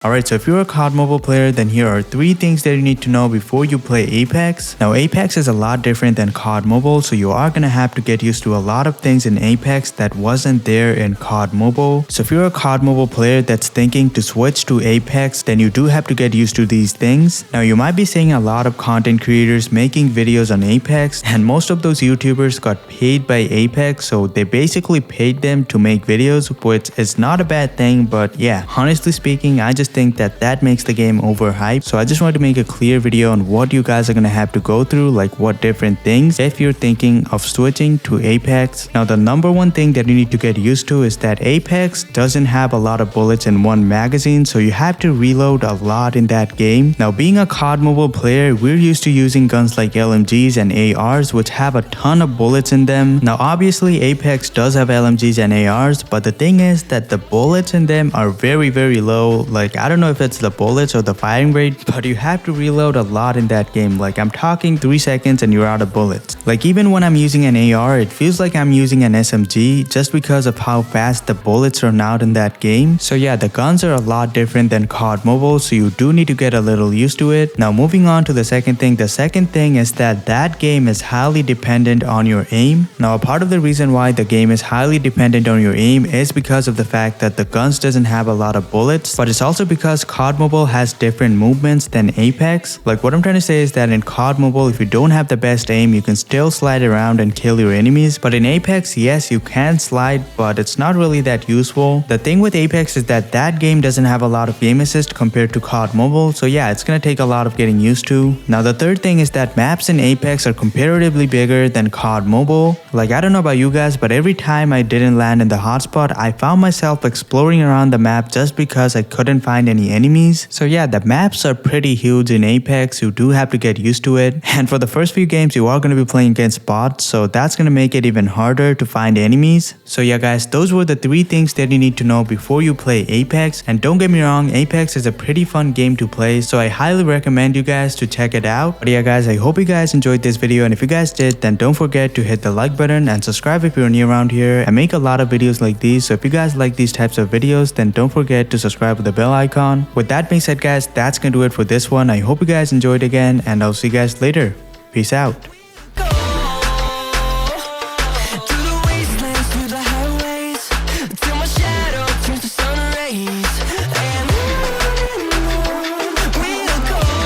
Alright, so if you're a COD mobile player, then here are 3 things that you need to know before you play Apex. Now Apex is a lot different than COD mobile, so you are gonna have to get used to a lot of things in Apex that wasn't there in COD mobile. So if you're a COD mobile player that's thinking to switch to Apex, then you do have to get used to these things. Now you might be seeing a lot of content creators making videos on Apex, and most of those YouTubers got paid by Apex, so they basically paid them to make videos, which is not a bad thing, but yeah, honestly speaking, I just think that makes the game overhyped. So I just wanted to make a clear video on what you guys are gonna have to go through, like what different things if you're thinking of switching to Apex. Now the number one thing that you need to get used to is that Apex doesn't have a lot of bullets in one magazine, so you have to reload a lot in that game. Now being a COD mobile player, we're used to using guns like LMGs and ARs, which have a ton of bullets in them. Now obviously Apex does have LMGs and ARs, but the thing is that the bullets in them are very low. Like I don't know if it's the bullets or the firing rate, but you have to reload a lot in that game. Like I'm talking 3 seconds and you're out of bullets. Like even when I'm using an AR, it feels like I'm using an SMG just because of how fast the bullets run out in that game. So yeah, the guns are a lot different than COD mobile, so you do need to get a little used to it. Now moving on to the second thing. The second thing is that game is highly dependent on your aim. Now a part of the reason why the game is highly dependent on your aim is because of the fact that the guns doesn't have a lot of bullets, but it's also because COD mobile has different movements than Apex. Like what I'm trying to say is that in COD mobile, if you don't have the best aim, you can still slide around and kill your enemies, but in Apex, yes, you can slide, but it's not really that useful. The thing with Apex is that game doesn't have a lot of game assist compared to COD mobile, so yeah, it's gonna take a lot of getting used to. Now the third thing is that maps in Apex are comparatively bigger than COD mobile. Like I don't know about you guys, but every time I didn't land in the hotspot, I found myself exploring around the map just because I couldn't find any enemies. So yeah, the maps are pretty huge in Apex. You do have to get used to it, and for the first few games you are going to be playing against bots, so that's going to make it even harder to find enemies. So yeah guys, those were the 3 things that you need to know before you play Apex. And don't get me wrong, Apex is a pretty fun game to play, so I highly recommend you guys to check it out. But yeah guys, I hope you guys enjoyed this video, and if you guys did, then don't forget to hit the like button and subscribe if you're new around here. I make a lot of videos like these, so if you guys like these types of videos, then don't forget to subscribe with the bell icon. With that being said guys, that's gonna do it for this one. I hope you guys enjoyed again, and I'll see you guys later. Peace out.